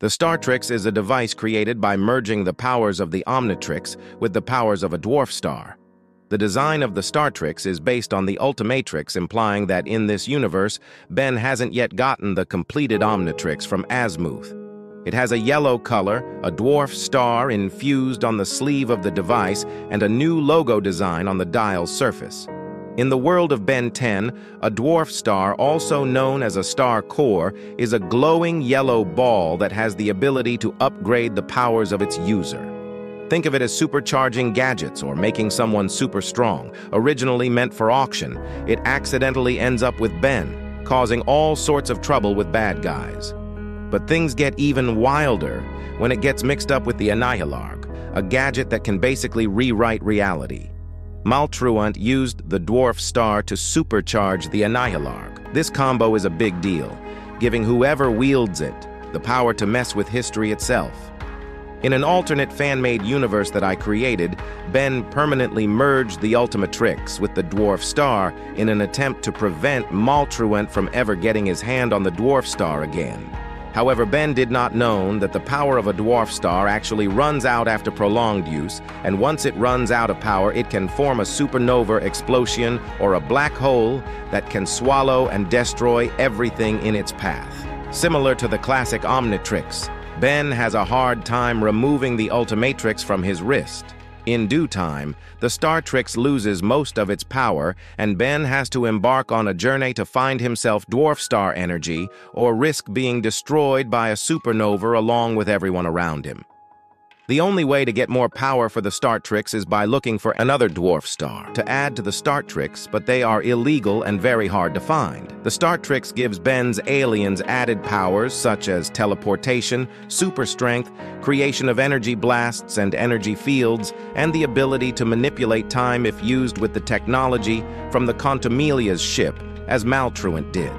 The Startrix is a device created by merging the powers of the Omnitrix with the powers of a dwarf star. The design of the Startrix is based on the Ultimatrix, implying that in this universe, Ben hasn't yet gotten the completed Omnitrix from Azimuth. It has a yellow color, a dwarf star infused on the sleeve of the device, and a new logo design on the dial's surface. In the world of Ben 10, a dwarf star, also known as a star core, is a glowing yellow ball that has the ability to upgrade the powers of its user. Think of it as supercharging gadgets or making someone super strong. Originally meant for auction, it accidentally ends up with Ben, causing all sorts of trouble with bad guys. But things get even wilder when it gets mixed up with the Annihilarg, a gadget that can basically rewrite reality. Maltruant used the dwarf star to supercharge the Annihilarg. This combo is a big deal, giving whoever wields it the power to mess with history itself. In an alternate fan-made universe that I created, Ben permanently merged the Ultimatrix with the dwarf star in an attempt to prevent Maltruant from ever getting his hand on the dwarf star again. However, Ben did not know that the power of a dwarf star actually runs out after prolonged use, and once it runs out of power, it can form a supernova explosion or a black hole that can swallow and destroy everything in its path. Similar to the classic Omnitrix, Ben has a hard time removing the Ultimatrix from his wrist. In due time, the Startrix loses most of its power, and Ben has to embark on a journey to find himself dwarf star energy or risk being destroyed by a supernova along with everyone around him. The only way to get more power for the Startrix is by looking for another dwarf star to add to the Startrix, but they are illegal and very hard to find. The Startrix gives Ben's aliens added powers such as teleportation, super strength, creation of energy blasts and energy fields, and the ability to manipulate time if used with the technology from the Contumelia's ship, as Maltruant did.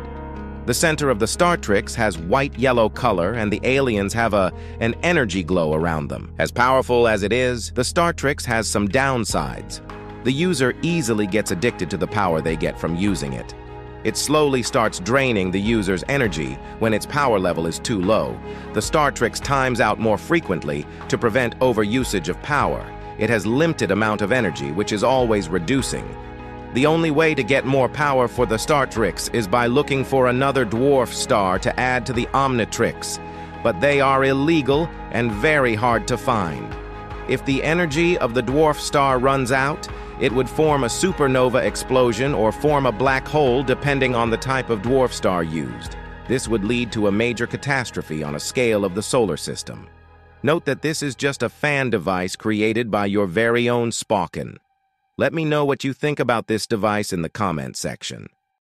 The center of the Startrix has white-yellow color, and the aliens have an energy glow around them. As powerful as it is, the Startrix has some downsides. The user easily gets addicted to the power they get from using it. It slowly starts draining the user's energy when its power level is too low. The Startrix times out more frequently to prevent overusage of power. It has limited amount of energy, which is always reducing. The only way to get more power for the Startrix is by looking for another dwarf star to add to the Omnitrix, but they are illegal and very hard to find. If the energy of the dwarf star runs out, it would form a supernova explosion or form a black hole depending on the type of dwarf star used. This would lead to a major catastrophe on a scale of the solar system. Note that this is just a fan device created by your very own Spocken. Let me know what you think about this device in the comment section.